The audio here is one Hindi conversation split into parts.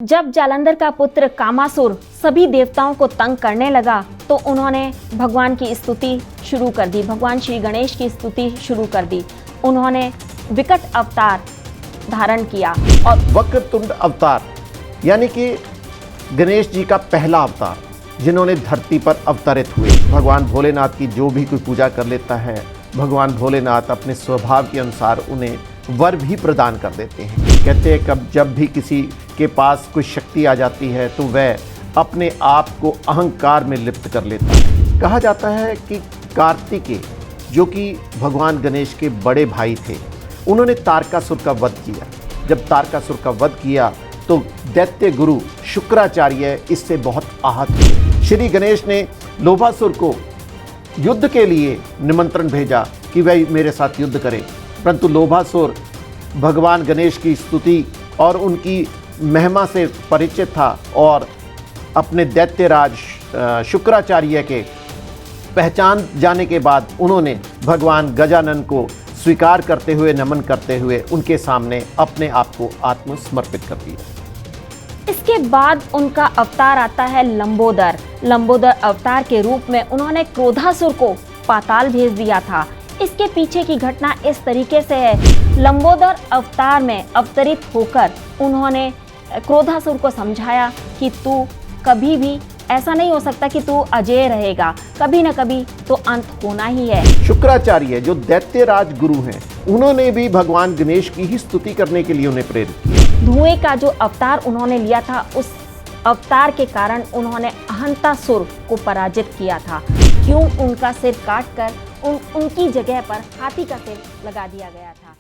जब जालंधर का पुत्र कामासुर सभी देवताओं को तंग करने लगा तो उन्होंने भगवान की स्तुति शुरू कर दी, भगवान श्री गणेश की स्तुति शुरू कर दी। उन्होंने विकट अवतार धारण किया और वक्रतुंड अवतार यानी कि गणेश जी का पहला अवतार जिन्होंने धरती पर अवतरित हुए। भगवान भोलेनाथ की जो भी कोई पूजा कर लेता है, भगवान भोलेनाथ अपने स्वभाव के अनुसार उन्हें वर भी प्रदान कर देते हैं। कहते हैं कब जब भी किसी के पास कोई शक्ति आ जाती है तो वह अपने आप को अहंकार में लिप्त कर लेता है। कहा जाता है कि कार्तिकेय जो कि भगवान गणेश के बड़े भाई थे, उन्होंने तारकासुर का वध किया। जब तारकासुर का वध किया तो दैत्य गुरु शुक्राचार्य इससे बहुत आहत हुए। श्री गणेश ने लोभासुर को युद्ध के लिए निमंत्रण भेजा कि वह मेरे साथ युद्ध करे, परंतु लोभासुर भगवान गणेश की स्तुति और उनकी महिमा से परिचित था और अपने दैत्यराज शुक्राचार्य के पहचान जाने के बाद उन्होंने भगवान गजानन को स्वीकार करते हुए, नमन करते हुए उनके सामने अपने आप को आत्मसमर्पित कर दिया। इसके बाद उनका अवतार आता है लंबोदर। लंबोदर अवतार के रूप में उन्होंने क्रोधासुर को पाताल भेज दिया था। इसके पीछे की घटना इस तरीके से है, लंबोदर अवतार में अवतरित होकर उन्होंने क्रोधासुर को समझाया कि तू कभी भी ऐसा नहीं हो सकता कि तू अजेय रहेगा, कभी न कभी तो अंत होना ही है। शुक्राचार्य जो दैत्यराज गुरु हैं, उन्होंने भी भगवान गणेश की ही स्तुति करने के लिए उन्हें प्रेरित किया। धुएं का जो अवतार उन्होंने लिया था, उस अवतार के कारण उन्होंने अहंतासुर को पराजित किया था। क्यों उनका सिर काटकर उनकी जगह पर हाथी का सिर लगा दिया गया था।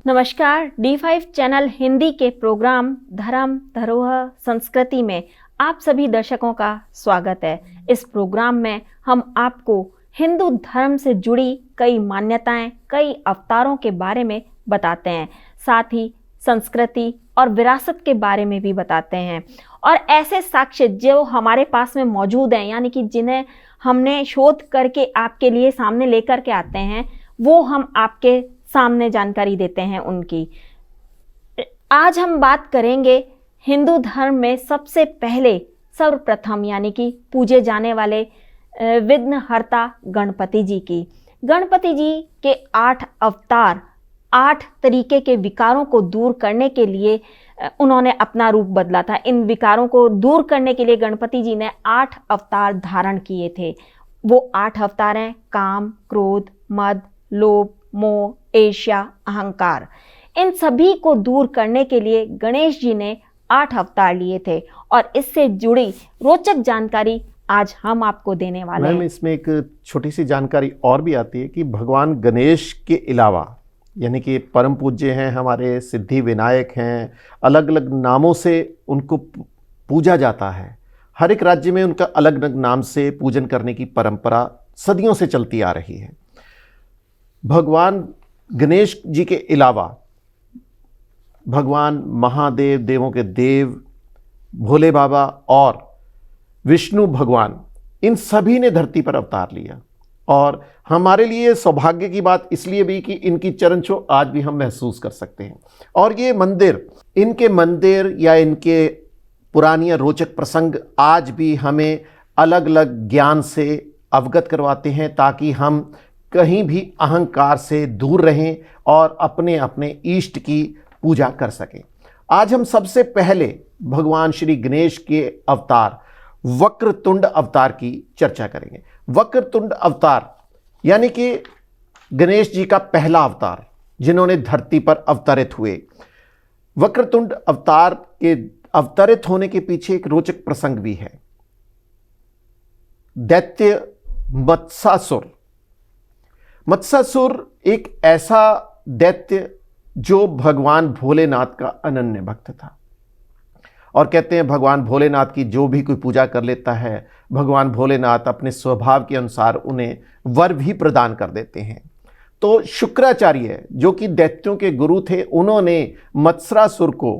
नमस्कार, D5 चैनल हिंदी के प्रोग्राम धर्म धरोहर संस्कृति में आप सभी दर्शकों का स्वागत है। इस प्रोग्राम में हम आपको हिंदू धर्म से जुड़ी कई मान्यताएं, कई अवतारों के बारे में बताते हैं, साथ ही संस्कृति और विरासत के बारे में भी बताते हैं। और ऐसे साक्ष्य जो हमारे पास में मौजूद हैं, यानी कि जिन्हें हमने शोध करके आपके लिए सामने लेकर के आते हैं, वो हम आपके सामने जानकारी देते हैं उनकी। आज हम बात करेंगे हिंदू धर्म में सबसे पहले सर्वप्रथम यानी कि पूजे जाने वाले विघ्नहर्ता गणपति जी की। गणपति जी के 8 अवतार, 8 तरीके के विकारों को दूर करने के लिए उन्होंने अपना रूप बदला था। इन विकारों को दूर करने के लिए गणपति जी ने 8 अवतार धारण किए थे। वो 8 अवतार हैं काम, क्रोध, मद, लोभ, मोह, ईर्ष्या, अहंकार। इन सभी को दूर करने के लिए गणेश जी ने 8 अवतार लिए थे और इससे जुड़ी रोचक जानकारी आज हम आपको देने वाले हैं। मैम, इसमें एक छोटी सी जानकारी और भी आती है कि भगवान गणेश के अलावा यानी कि परम पूज्य हैं, हमारे सिद्धि विनायक हैं, अलग अलग नामों से उनको पूजा जाता है। हर एक राज्य में उनका अलग अलग नाम से पूजन करने की परंपरा सदियों से चलती आ रही है। भगवान गणेश जी के अलावा भगवान महादेव, देवों के देव, भोले बाबा और विष्णु भगवान, इन सभी ने धरती पर अवतार लिया। और हमारे लिए सौभाग्य की बात इसलिए भी कि इनकी चरण छू आज भी हम महसूस कर सकते हैं। और ये मंदिर, इनके मंदिर या इनके पुरानी या रोचक प्रसंग आज भी हमें अलग अलग ज्ञान से अवगत करवाते हैं, ताकि हम कहीं भी अहंकार से दूर रहें और अपने अपने इष्ट की पूजा कर सकें। आज हम सबसे पहले भगवान श्री गणेश के अवतार वक्रतुंड अवतार की चर्चा करेंगे। वक्रतुंड अवतार यानी कि गणेश जी का पहला अवतार जिन्होंने धरती पर अवतरित हुए। वक्रतुंड अवतार के अवतरित होने के पीछे एक रोचक प्रसंग भी है। दैत्य मत्सासुर एक ऐसा दैत्य जो भगवान भोलेनाथ का अनन्य भक्त था। और कहते हैं भगवान भोलेनाथ की जो भी कोई पूजा कर लेता है, भगवान भोलेनाथ अपने स्वभाव के अनुसार उन्हें वर भी प्रदान कर देते हैं। तो शुक्राचार्य जो कि दैत्यों के गुरु थे, उन्होंने मत्सासुर को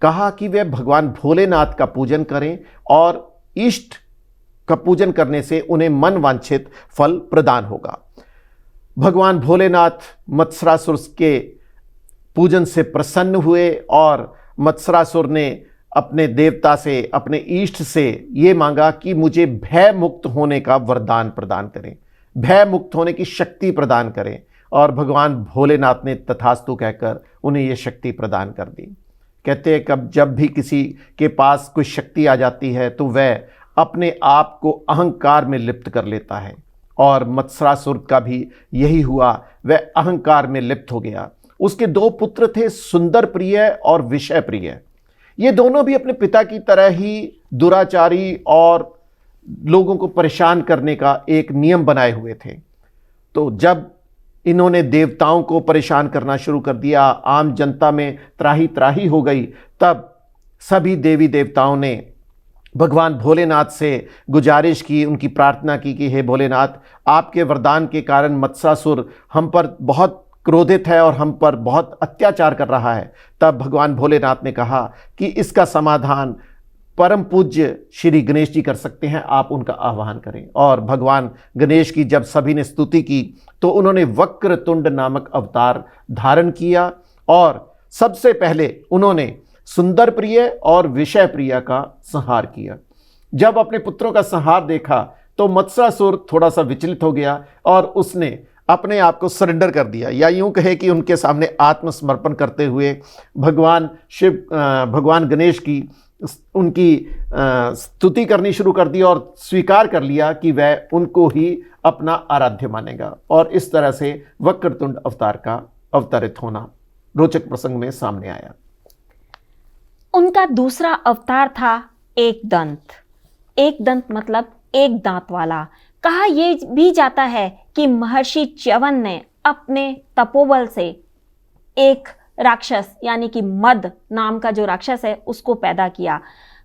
कहा कि वे भगवान भोलेनाथ का पूजन करें और इष्ट का पूजन करने से उन्हें मन वांछित फल प्रदान होगा। भगवान भोलेनाथ मत्सासुर के पूजन से प्रसन्न हुए और मत्सरासुर ने अपने देवता से, अपने इष्ट से ये मांगा कि मुझे भय मुक्त होने का वरदान प्रदान करें, भय मुक्त होने की शक्ति प्रदान करें। और भगवान भोलेनाथ ने तथास्तु कहकर उन्हें ये शक्ति प्रदान कर दी। कहते हैं कब जब भी किसी के पास कोई शक्ति आ जाती है तो वह अपने आप को अहंकार में लिप्त कर लेता है, और मत्सरासुर का भी यही हुआ, वह अहंकार में लिप्त हो गया। उसके दो पुत्र थे, सुंदर प्रिय और विषय प्रिय। ये दोनों भी अपने पिता की तरह ही दुराचारी और लोगों को परेशान करने का एक नियम बनाए हुए थे। तो जब इन्होंने देवताओं को परेशान करना शुरू कर दिया, आम जनता में त्राही त्राही हो गई, तब सभी देवी देवताओं ने भगवान भोलेनाथ से गुजारिश की, उनकी प्रार्थना की कि हे भोलेनाथ, आपके वरदान के कारण मत्सरासुर हम पर बहुत क्रोधित है और हम पर बहुत अत्याचार कर रहा है। तब भगवान भोलेनाथ ने कहा कि इसका समाधान परम पूज्य श्री गणेश जी कर सकते हैं, आप उनका आह्वान करें। और भगवान गणेश की जब सभी ने स्तुति की तो उन्होंने वक्रतुंड नामक अवतार धारण किया और सबसे पहले उन्होंने सुंदर प्रिय और विषय प्रिय का संहार किया। जब अपने पुत्रों का संहार देखा तो मत्सरासुर थोड़ा सा विचलित हो गया और उसने अपने आप को सरेंडर कर दिया, या यूं कहे कि उनके सामने आत्मसमर्पण करते हुए भगवान गणेश की उनकी स्तुति करनी शुरू कर दी और स्वीकार कर लिया कि वह उनको ही अपना आराध्य मानेगा। और इस तरह से वक्रतुंड अवतार का अवतरित होना रोचक प्रसंग में सामने आया। उनका दूसरा अवतार था एक दंत। एक दंत मतलब एक दांत वाला। कहा यह भी जाता है कि महर्षि च्यवन ने अपने तपोबल से एक राक्षस यानी कि मद नाम का जो राक्षस है उसको पैदा किया।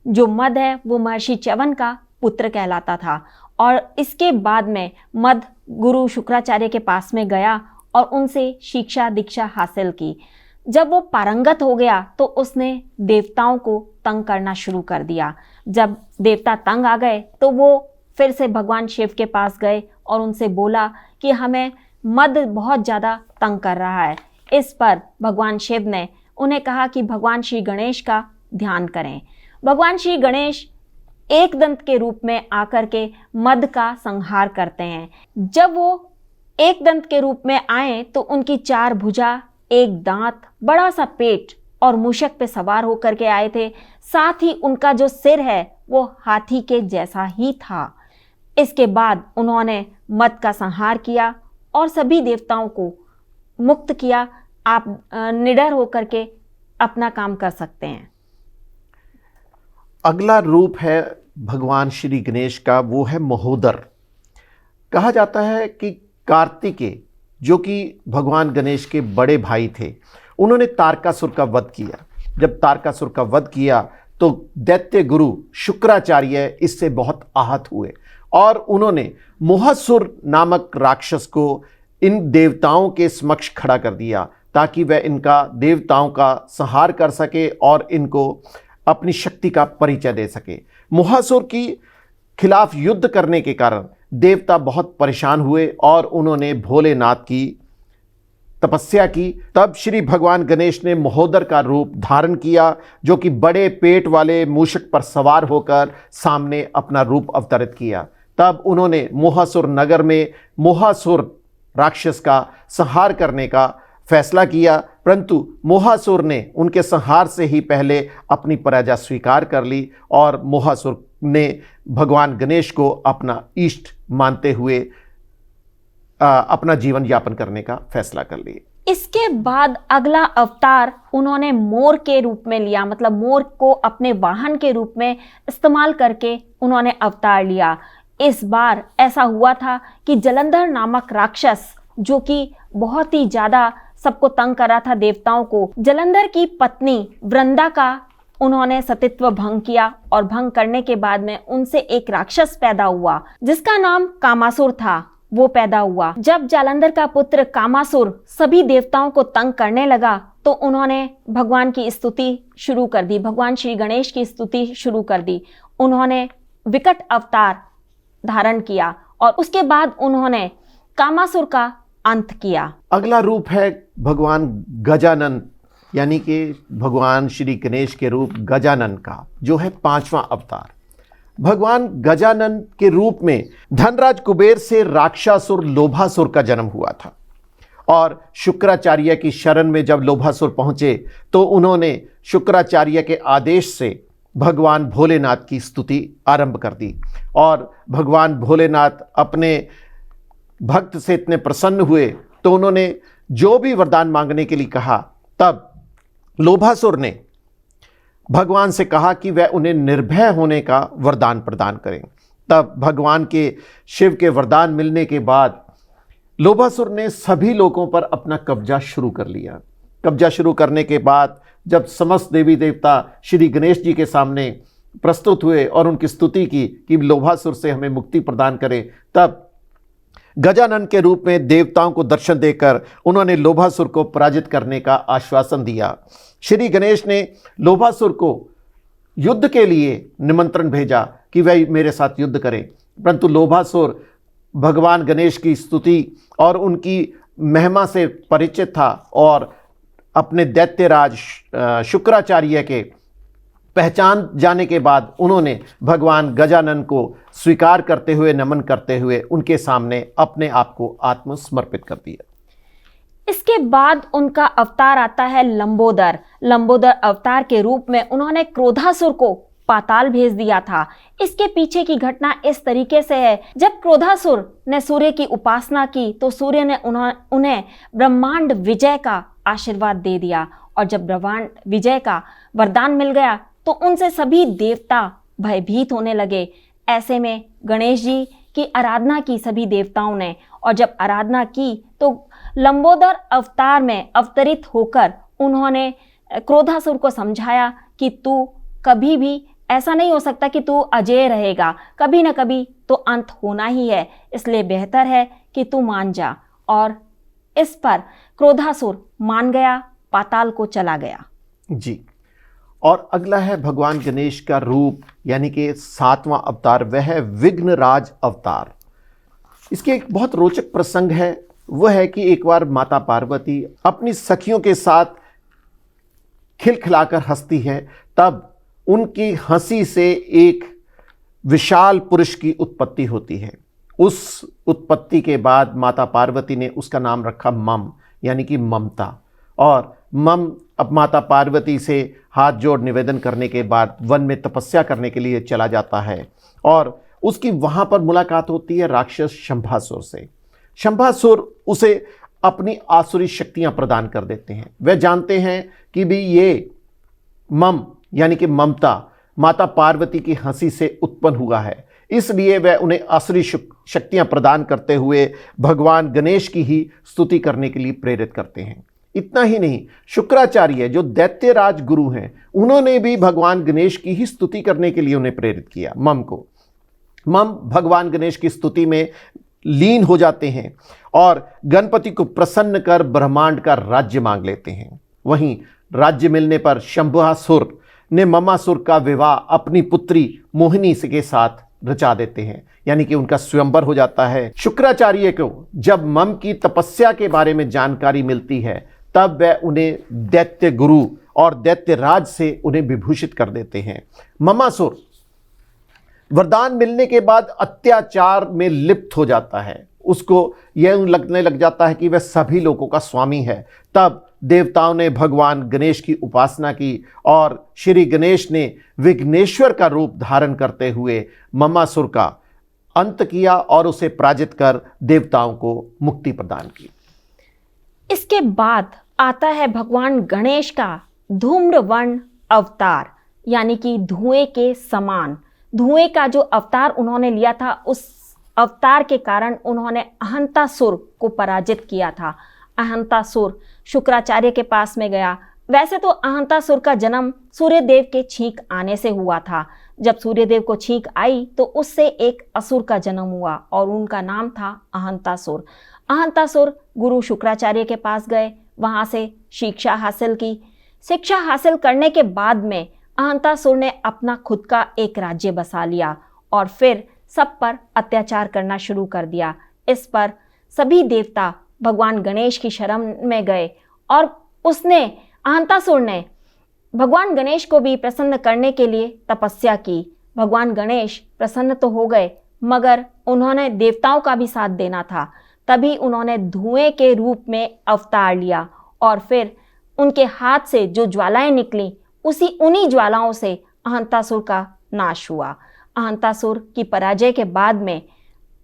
जो मद है वो महर्षि च्यवन का पुत्र कहलाता था। और इसके बाद में मद गुरु शुक्राचार्य के पास में गया और उनसे शिक्षा दीक्षा हासिल की। जब वो पारंगत हो गया तो उसने देवताओं को तंग करना शुरू कर दिया। जब देवता तंग आ गए तो वो फिर से भगवान शिव के पास गए और उनसे बोला कि हमें मद बहुत ज़्यादा तंग कर रहा है। इस पर भगवान शिव ने उन्हें कहा कि भगवान श्री गणेश का ध्यान करें। भगवान श्री गणेश एक दंत के रूप में आकर के मद का संहार करते हैं। जब वो एक दंत के रूप में आए तो उनकी 4 भुजा, एक दांत, बड़ा सा पेट और मूषक पे सवार होकर के आए थे। साथ ही उनका जो सिर है वो हाथी के जैसा ही था। इसके बाद उन्होंने मद का संहार किया और सभी देवताओं को मुक्त किया। आप निडर होकर के अपना काम कर सकते हैं। अगला रूप है भगवान श्री गणेश का, वो है महोदर। कहा जाता है कि कार्तिकेय जो कि भगवान गणेश के बड़े भाई थे, उन्होंने तारकासुर का वध किया। जब तारकासुर का वध किया तो दैत्य गुरु शुक्राचार्य इससे बहुत आहत हुए और उन्होंने मोहासुर नामक राक्षस को इन देवताओं के समक्ष खड़ा कर दिया ताकि वह इनका देवताओं का संहार कर सके और इनको अपनी शक्ति का परिचय दे सके। मोहासुर की खिलाफ युद्ध करने के कारण देवता बहुत परेशान हुए और उन्होंने भोलेनाथ की तपस्या की। तब श्री भगवान गणेश ने महोदर का रूप धारण किया, जो कि बड़े पेट वाले मूषक पर सवार होकर सामने अपना रूप अवतरित किया। तब उन्होंने मोहासुर नगर में मोहासुर राक्षस का संहार करने का फैसला किया, परंतु मोहासुर ने उनके संहार से ही पहले अपनी पराजय स्वीकार कर ली और मोहासुर ने भगवान गणेश को अपना इष्ट मानते हुए अपना जीवन यापन करने का फैसला कर लिया। इसके बाद अगला अवतार उन्होंने मोर के रूप में लिया, मतलब मोर को अपने वाहन के रूप में इस्तेमाल करके उन्होंने अवतार लिया। इस बार ऐसा हुआ था कि जलंधर नामक राक्षस, जो कि बहुत ही ज़्यादा सबको तंग कर रहा था देवताओं को, जलंधर की पत्नी वृंदा का उन्होंने सतीत्व भंग किया और भंग करने के बाद में उनसे एक राक्षस पैदा हुआ जिसका नाम कामासुर था। वो पैदा हुआ। जब जालंधर का पुत्र कामासुर सभी देवताओं को तंग करने लगा तो उन्होंने भगवान की स्तुति शुरू कर दी, भगवान श्री गणेश की स्तुति शुरू कर दी। उन्होंने विकट अवतार धारण किया और उसके बाद उन्होंने कामासुर का अंत किया। अगला रूप है भगवान गजानन यानी कि भगवान श्री गणेश के रूप गजानन का जो है 5वां अवतार। भगवान गजानन के रूप में धनराज कुबेर से राक्षासुर लोभासुर का जन्म हुआ था और शुक्राचार्य की शरण में जब लोभासुर पहुंचे तो उन्होंने शुक्राचार्य के आदेश से भगवान भोलेनाथ की स्तुति आरंभ कर दी और भगवान भोलेनाथ अपने भक्त से इतने प्रसन्न हुए तो उन्होंने जो भी वरदान मांगने के लिए कहा, तब लोभासुर ने भगवान से कहा कि वह उन्हें निर्भय होने का वरदान प्रदान करें। तब भगवान के शिव के वरदान मिलने के बाद लोभासुर ने सभी लोगों पर अपना कब्जा शुरू कर लिया। कब्जा शुरू करने के बाद जब समस्त देवी देवता श्री गणेश जी के सामने प्रस्तुत हुए और उनकी स्तुति की कि लोभासुर से हमें मुक्ति प्रदान करें, तब गजानन के रूप में देवताओं को दर्शन देकर उन्होंने लोभासुर को पराजित करने का आश्वासन दिया। श्री गणेश ने लोभासुर को युद्ध के लिए निमंत्रण भेजा कि वह मेरे साथ युद्ध करें, परंतु लोभासुर भगवान गणेश की स्तुति और उनकी महिमा से परिचित था और अपने दैत्यराज शुक्राचार्य के पहचान जाने के बाद उन्होंने भगवान गजानन को स्वीकार करते हुए, नमन करते हुए उनके सामने अपने आप को आत्मसमर्पित कर दिया। इसके बाद उनका अवतार आता है लंबोदर। लंबोदर अवतार के रूप में उन्होंने क्रोधासुर को पाताल भेज दिया था। इसके पीछे की घटना इस तरीके से है, जब क्रोधासुर ने सूर्य की उपासना की तो सूर्य ने उन्हें ब्रह्मांड विजय का आशीर्वाद दे दिया और जब ब्रह्मांड विजय का वरदान मिल गया तो उनसे सभी देवता भयभीत होने लगे। ऐसे में गणेश जी की आराधना की सभी देवताओं ने और जब आराधना की तो लंबोदर अवतार में अवतरित होकर उन्होंने क्रोधासुर को समझाया कि तू कभी भी ऐसा नहीं हो सकता कि तू अजेय रहेगा, कभी ना कभी तो अंत होना ही है, इसलिए बेहतर है कि तू मान जा। और इस पर क्रोधासुर मान गया, पाताल को चला गया। जी, और अगला है भगवान गणेश का रूप यानी कि 7वां अवतार, वह है विघ्नराज अवतार। इसके एक बहुत रोचक प्रसंग है, वह है कि एक बार माता पार्वती अपनी सखियों के साथ खिलखिलाकर हंसती है, तब उनकी हंसी से एक विशाल पुरुष की उत्पत्ति होती है। उस उत्पत्ति के बाद माता पार्वती ने उसका नाम रखा मम, यानी कि ममता। और मम अब माता पार्वती से हाथ जोड़ निवेदन करने के बाद वन में तपस्या करने के लिए चला जाता है और उसकी वहाँ पर मुलाकात होती है राक्षस शंभासुर से। शंभासुर उसे अपनी आसुरी शक्तियाँ प्रदान कर देते हैं। वह जानते हैं कि भी ये मम यानी कि ममता माता पार्वती की हंसी से उत्पन्न हुआ है, इसलिए वह उन्हें आसुरी शक्तियाँ प्रदान करते हुए भगवान गणेश की ही स्तुति करने के लिए प्रेरित करते हैं। इतना ही नहीं, शुक्राचार्य जो दैत्यराज गुरु हैं, उन्होंने भी भगवान गणेश की ही स्तुति करने के लिए उन्हें प्रेरित किया मम को। मम भगवान गणेश की स्तुति में लीन हो जाते हैं और गणपति को प्रसन्न कर ब्रह्मांड का राज्य मांग लेते हैं। वहीं राज्य मिलने पर शंभासुर ने ममासुर का विवाह अपनी पुत्री मोहिनी के साथ रचा देते हैं, यानी कि उनका स्वयंवर हो जाता है। शुक्राचार्य को जब मम की तपस्या के बारे में जानकारी मिलती है तब वह उन्हें दैत्य गुरु और दैत्य राज से उन्हें विभूषित कर देते हैं। ममासुर वरदान मिलने के बाद अत्याचार में लिप्त हो जाता है, उसको यह लगने लग जाता है कि वह सभी लोगों का स्वामी है। तब देवताओं ने भगवान गणेश की उपासना की और श्री गणेश ने विघ्नेश्वर का रूप धारण करते हुए ममासुर का अंत किया और उसे पराजित कर देवताओं को मुक्ति प्रदान की। इसके बाद आता है भगवान गणेश का धूम्रवर्ण अवतार, यानी कि धुएं के समान। धुएं का जो अवतार उन्होंने लिया था, उस अवतार के कारण उन्होंने अहंतासुर को पराजित किया था। अहंतासुर शुक्राचार्य के पास में गया। वैसे तो अहंतासुर का जन्म सूर्यदेव के छींक आने से हुआ था। जब सूर्यदेव को छींक आई तो उससे एक असुर का जन्म हुआ और उनका नाम था अहंतासुर। अहंतासुर गुरु शुक्राचार्य के पास गए, वहाँ से शिक्षा हासिल की। शिक्षा हासिल करने के बाद में अहंतासुर ने अपना खुद का एक राज्य बसा लिया और फिर सब पर अत्याचार करना शुरू कर दिया। इस पर सभी देवता भगवान गणेश की शरण में गए और उसने अहंतासुर ने भगवान गणेश को भी प्रसन्न करने के लिए तपस्या की। भगवान गणेश प्रसन्न तो हो गए, मगर उन्होंने देवताओं का भी साथ देना था। तभी उन्होंने धुएं के रूप में अवतार लिया और फिर उनके हाथ से जो ज्वालाएं निकली, उन्हीं ज्वालाओं से अहंतासुर का नाश हुआ। अहंतासुर की पराजय के बाद में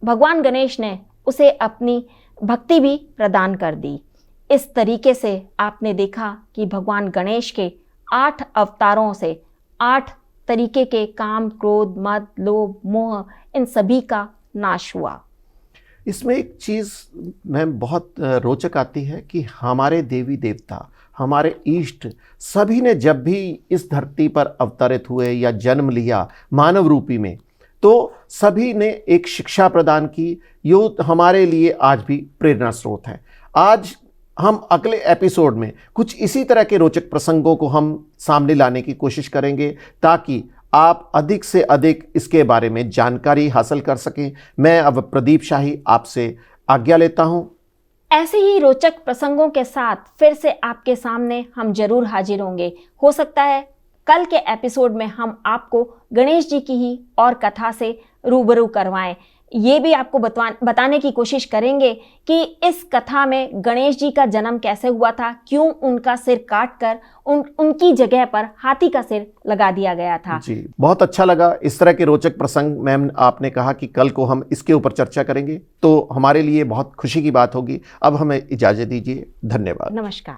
भगवान गणेश ने उसे अपनी भक्ति भी प्रदान कर दी। इस तरीके से आपने देखा कि भगवान गणेश के 8 अवतारों से 8 तरीके के काम, क्रोध, मद, लोभ, मोह, इन सभी का नाश हुआ। इसमें एक चीज़ मैम बहुत रोचक आती है कि हमारे देवी देवता, हमारे इष्ट सभी ने जब भी इस धरती पर अवतरित हुए या जन्म लिया मानव रूपी में, तो सभी ने एक शिक्षा प्रदान की। यो हमारे लिए आज भी प्रेरणा स्रोत है। आज हम अगले एपिसोड में कुछ इसी तरह के रोचक प्रसंगों को हम सामने लाने की कोशिश करेंगे ताकि आप अधिक से अधिक इसके बारे में जानकारी हासिल कर सकें। मैं अब प्रदीप शाही आपसे आज्ञा लेता हूं। ऐसे ही रोचक प्रसंगों के साथ फिर से आपके सामने हम जरूर हाजिर होंगे। हो सकता है कल के एपिसोड में हम आपको गणेश जी की ही और कथा से रूबरू करवाएं। ये भी आपको बताने की कोशिश करेंगे कि इस कथा में गणेश जी का जन्म कैसे हुआ था, क्यों उनका सिर काटकर उनकी जगह पर हाथी का सिर लगा दिया गया था। जी, बहुत अच्छा लगा। इस तरह के रोचक प्रसंग मैम आपने कहा कि कल को हम इसके ऊपर चर्चा करेंगे, तो हमारे लिए बहुत खुशी की बात होगी। अब हमें इजाज़त दीजिए। धन्यवाद। नमस्कार।